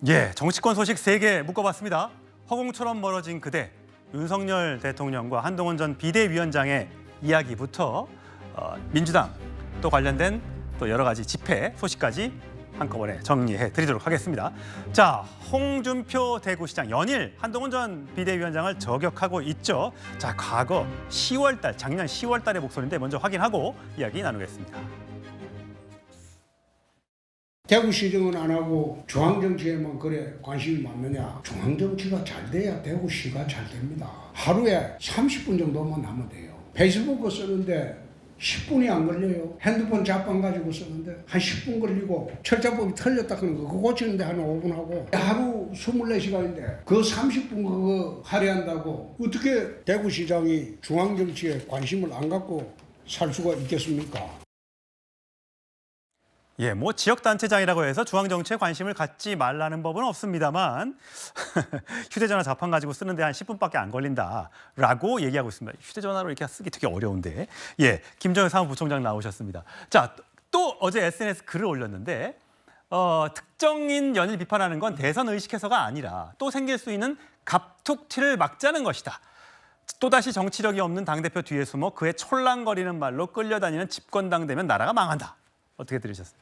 예, 정치권 소식 3개 묶어봤습니다. 허공처럼 멀어진 그대, 윤석열 대통령과 한동훈 전 비대위원장의 이야기부터 민주당 또 관련된 또 여러 가지 집회 소식까지 한꺼번에 정리해 드리도록 하겠습니다. 자, 홍준표 대구시장 연일 한동훈 전 비대위원장을 저격하고 있죠. 자, 과거 10월 달, 작년 10월 달의 목소리인데 먼저 확인하고 이야기 나누겠습니다. 대구시정은 안 하고 중앙정치에만 그래 관심이 많느냐. 중앙정치가 잘 돼야 대구시가 잘 됩니다. 하루에 30분 정도만 하면 돼요. 페이스북 쓰는데 10분이 안 걸려요. 핸드폰 잡방 가지고 쓰는데 한 10분 걸리고 철자법이 틀렸다 그러는 거 그거 고치는데 한 5분 하고 하루 24시간인데 그 30분 그거 할애한다고 어떻게 대구시장이 중앙정치에 관심을 안 갖고 살 수가 있겠습니까? 예, 뭐 지역단체장이라고 해서 중앙정치에 관심을 갖지 말라는 법은 없습니다만 휴대전화 자판 가지고 쓰는데 한 10분밖에 안 걸린다라고 얘기하고 있습니다. 휴대전화로 이렇게 쓰기 되게 어려운데. 예, 김정일 사무부총장 나오셨습니다. 자, 또 어제 SNS 글을 올렸는데 특정인 연일 비판하는 건 대선 의식해서가 아니라 또 생길 수 있는 갑툭튀를 막자는 것이다. 또다시 정치력이 없는 당대표 뒤에 숨어 그의 촐랑거리는 말로 끌려다니는 집권당 되면 나라가 망한다. 어떻게 들으셨어요?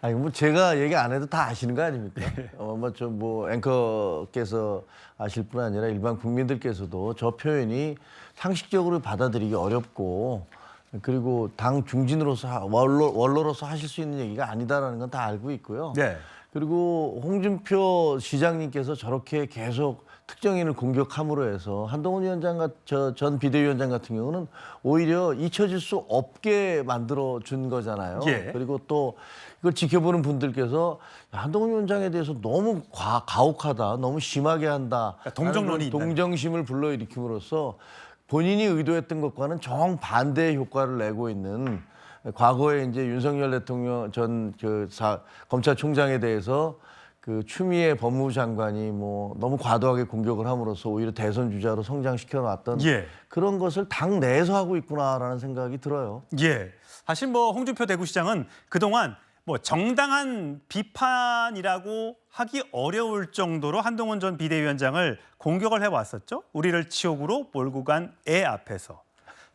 아니 뭐 제가 얘기 안 해도 다 아시는 거 아닙니까? 뭐 앵커께서 아실 뿐 아니라 일반 국민들께서도 저 표현이 상식적으로 받아들이기 어렵고 그리고 당 중진으로서 원로로서 하실 수 있는 얘기가 아니다라는 건 다 알고 있고요. 네. 그리고 홍준표 시장님께서 저렇게 계속 특정인을 공격함으로 해서 한동훈 위원장 전 비대위원장 같은 경우는 오히려 잊혀질 수 없게 만들어 준 거잖아요. 예. 그리고 또 이걸 지켜보는 분들께서 한동훈 위원장에 대해서 너무 가혹하다, 너무 심하게 한다. 동정론이 동정심을 불러일으킴으로써 본인이 의도했던 것과는 정반대의 효과를 내고 있는 과거에 이제 윤석열 대통령 전 검찰총장에 대해서 그 추미애 법무부 장관이 뭐 너무 과도하게 공격을 함으로써 오히려 대선 주자로 성장시켜 놨던 예. 그런 것을 당 내에서 하고 있구나라는 생각이 들어요. 예. 사실 뭐 홍준표 대구시장은 그동안 뭐 정당한 비판이라고 하기 어려울 정도로 한동훈 전 비대위원장을 공격을 해왔었죠. 우리를 치욕으로 몰고 간 애 앞에서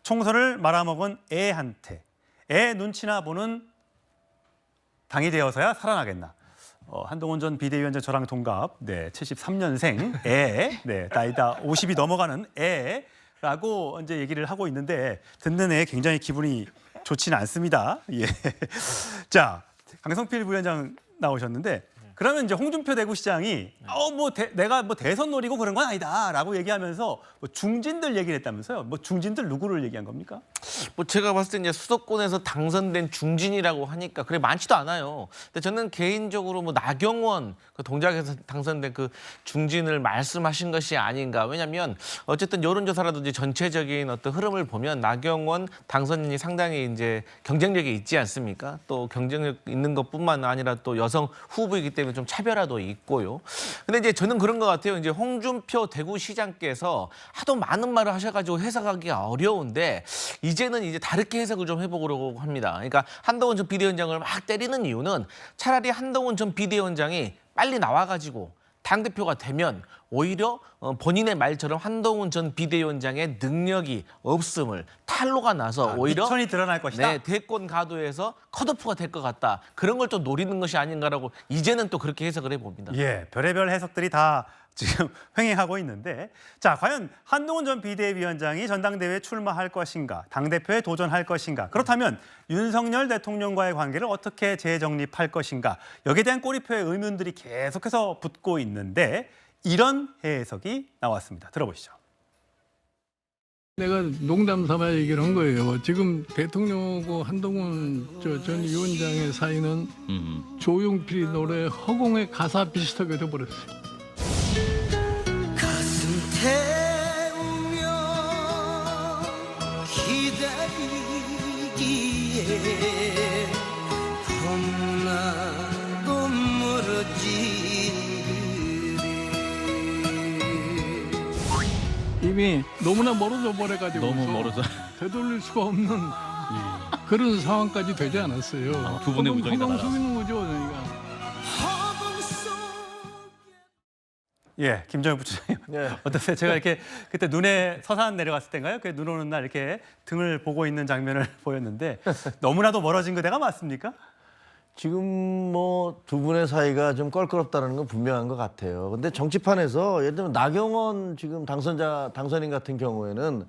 총선을 말아먹은 애한테 애 눈치나 보는 당이 되어서야 살아나겠나. 한동훈 전 비대위원장 저랑 동갑, 네, 73년생 애, 네, 나이다 50이 넘어가는 애라고 이제 얘기를 하고 있는데 듣는 애 굉장히 기분이 좋지는 않습니다. 예. 자, 강성필 부위원장 나오셨는데 그러면 이제 홍준표 대구시장이 내가 뭐 대선 노리고 그런 건 아니다라고 얘기하면서 뭐 중진들 얘기를 했다면서요? 뭐 중진들 누구를 얘기한 겁니까? 뭐 제가 봤을 때 이제 수도권에서 당선된 중진이라고 하니까 그래 많지도 않아요. 근데 저는 개인적으로 뭐 나경원 그 동작에서 당선된 그 중진을 말씀하신 것이 아닌가. 왜냐하면 어쨌든 여론조사라든지 전체적인 어떤 흐름을 보면 나경원 당선인이 상당히 이제 경쟁력이 있지 않습니까? 또 경쟁력 있는 것뿐만 아니라 또 여성 후보이기 때문에 좀 차별화도 있고요. 근데 이제 저는 그런 것 같아요. 이제 홍준표 대구시장께서 하도 많은 말을 하셔가지고 해석하기가 어려운데 이제는 이제 다르게 해석을 좀 해보려고 합니다. 그러니까 한동훈 전 비대위원장을 막 때리는 이유는 차라리 한동훈 전 비대위원장이 빨리 나와가지고 당대표가 되면 오히려 본인의 말처럼 한동훈 전 비대위원장의 능력이 없음을 탄로가 나서 오히려 미천이 드러날 것이다. 네, 대권 가도에서 컷오프가 될 것 같다. 그런 걸 좀 노리는 것이 아닌가라고 이제는 또 그렇게 해석을 해봅니다. 예, 별의별 해석들이 다 지금 횡행하고 있는데 자, 과연 한동훈 전 비대위원장이 전당대회에 출마할 것인가, 당대표에 도전할 것인가, 그렇다면 윤석열 대통령과의 관계를 어떻게 재정립할 것인가, 여기에 대한 꼬리표의 의문들이 계속해서 붙고 있는데 이런 해석이 나왔습니다. 들어보시죠. 내가 농담 삼아 얘기를 한 거예요. 지금 대통령하고 한동훈 전 위원장의 사이는 조용필 노래 허공의 가사 비슷하게 돼버렸어요. 가슴 태우며 기다리기에 겁나도 멀어지네. 이미 너무나 멀어져 버려가지고 너무 멀어져. 되돌릴 수가 없는 그런 상황까지 되지 않았어요. 두 분의 우정이 허공 나가라. 속이는 거죠, 저희가. 예, 김정일 부총장님. 예. 어떠세요? 제가 이렇게 그때 눈에 서산 내려갔을 때인가요? 그 눈 오는 날 이렇게 등을 보고 있는 장면을 보였는데 너무나도 멀어진 그대가 맞습니까? 지금 뭐 두 분의 사이가 좀 껄끄럽다는 건 분명한 것 같아요. 근데 정치판에서 예를 들면 나경원 지금 당선인 같은 경우에는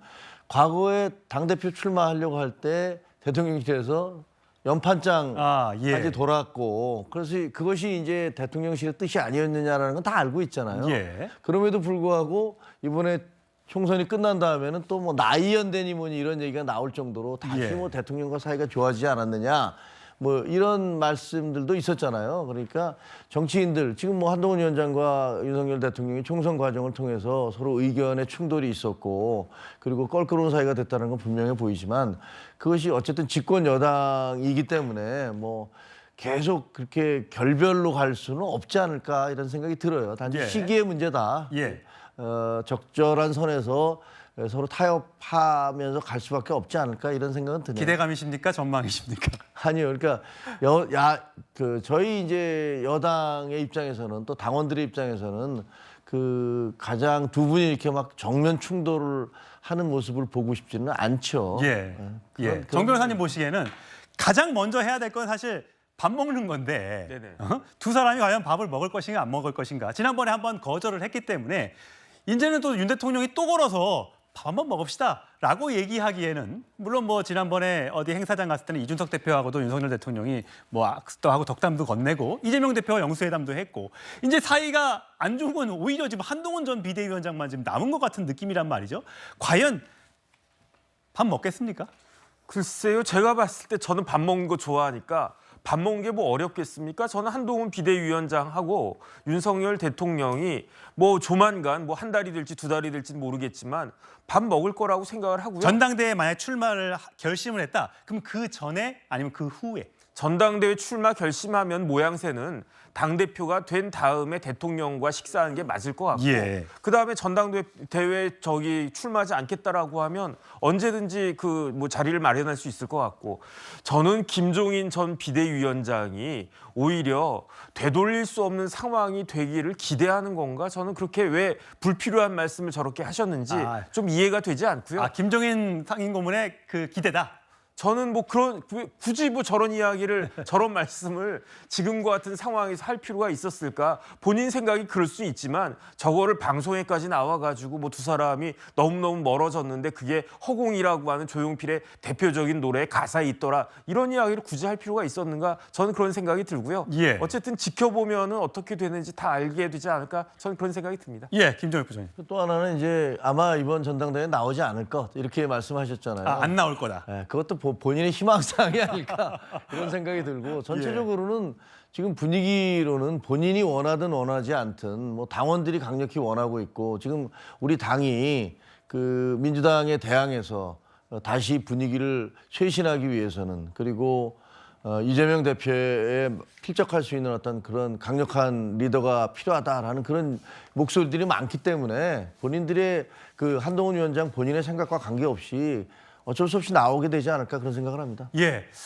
과거에 당대표 출마하려고 할 때 대통령실에서 연판장까지 돌았고 그래서 그것이 이제 대통령실의 뜻이 아니었느냐라는 건 다 알고 있잖아요. 예. 그럼에도 불구하고 이번에 총선이 끝난 다음에는 또 뭐 나이연대니 뭐니 이런 얘기가 나올 정도로 다시 예. 뭐 대통령과 사이가 좋아지지 않았느냐 뭐 이런 말씀들도 있었잖아요. 그러니까 정치인들 지금 뭐 한동훈 위원장과 윤석열 대통령이 총선 과정을 통해서 서로 의견의 충돌이 있었고 그리고 껄끄러운 사이가 됐다는 건 분명해 보이지만 그것이 어쨌든 집권 여당이기 때문에 뭐 계속 그렇게 결별로 갈 수는 없지 않을까 이런 생각이 들어요. 단지 예. 시기의 문제다. 예. 적절한 선에서 서로 타협하면서 갈 수밖에 없지 않을까 이런 생각은 드네요. 기대감이십니까? 전망이십니까? 아니요, 그러니까 저희 이제 여당의 입장에서는 또 당원들의 입장에서는 그 가장 두 분이 이렇게 막 정면 충돌을 하는 모습을 보고 싶지는 않죠. 예. 예. 정 변호사님 보시기에는 가장 먼저 해야 될 건 사실 밥 먹는 건데 네네. 두 사람이 과연 밥을 먹을 것인가 안 먹을 것인가. 지난번에 한번 거절을 했기 때문에 이제는 또 윤 대통령이 또 걸어서 밥 한번 먹읍시다라고 얘기하기에는 물론 뭐 지난번에 어디 행사장 갔을 때는 이준석 대표하고도 윤석열 대통령이 뭐 악수도 하고 덕담도 건네고 이재명 대표와 영수회담도 했고 이제 사이가 안 좋은 건 오히려 지금 한동훈 전 비대위원장만 지금 남은 것 같은 느낌이란 말이죠. 과연 밥 먹겠습니까? 글쎄요, 제가 봤을 때 저는 밥 먹는 거 좋아하니까 밥 먹는 게 뭐 어렵겠습니까? 저는 한동훈 비대위원장하고 윤석열 대통령이 뭐 조만간 뭐 한 달이 될지 두 달이 될지는 모르겠지만 밥 먹을 거라고 생각을 하고요. 전당대회에 만약 출마를 결심을 했다. 그럼 그 전에 아니면 그 후에 전당대회 출마 결심하면 모양새는 당대표가 된 다음에 대통령과 식사하는 게 맞을 것 같고 예. 그다음에 전당대회 출마하지 않겠다라고 하면 언제든지 그 뭐 자리를 마련할 수 있을 것 같고 저는 김종인 전 비대위원장이 오히려 되돌릴 수 없는 상황이 되기를 기대하는 건가 저는 그렇게 왜 불필요한 말씀을 저렇게 하셨는지 좀 이해가 되지 않고요. 김종인 상임고문의 그 기대다. 저는 뭐 굳이 뭐 저런 이야기를 저런 말씀을 지금과 같은 상황에서 할 필요가 있었을까? 본인 생각이 그럴 수 있지만 저거를 방송에까지 나와가지고 뭐 두 사람이 너무너무 멀어졌는데 그게 허공이라고 하는 조용필의 대표적인 노래에 가사에 있더라 이런 이야기를 굳이 할 필요가 있었는가? 저는 그런 생각이 들고요. 예. 어쨌든 지켜보면은 어떻게 되는지 다 알게 되지 않을까? 저는 그런 생각이 듭니다. 예, 김종일 부장님. 또 하나는 이제 아마 이번 전당대회에 나오지 않을 것 이렇게 말씀하셨잖아요. 안 나올 거다. 그것도 본인의 희망사항이 아닐까 이런 생각이 들고 전체적으로는 지금 분위기로는 본인이 원하든 원하지 않든 뭐 당원들이 강력히 원하고 있고 지금 우리 당이 그 민주당에 대항해서 다시 분위기를 쇄신하기 위해서는 그리고 이재명 대표에 필적할 수 있는 어떤 그런 강력한 리더가 필요하다라는 그런 목소리들이 많기 때문에 본인들의 그 한동훈 위원장 본인의 생각과 관계없이 어쩔 수 없이 나오게 되지 않을까 그런 생각을 합니다. 예.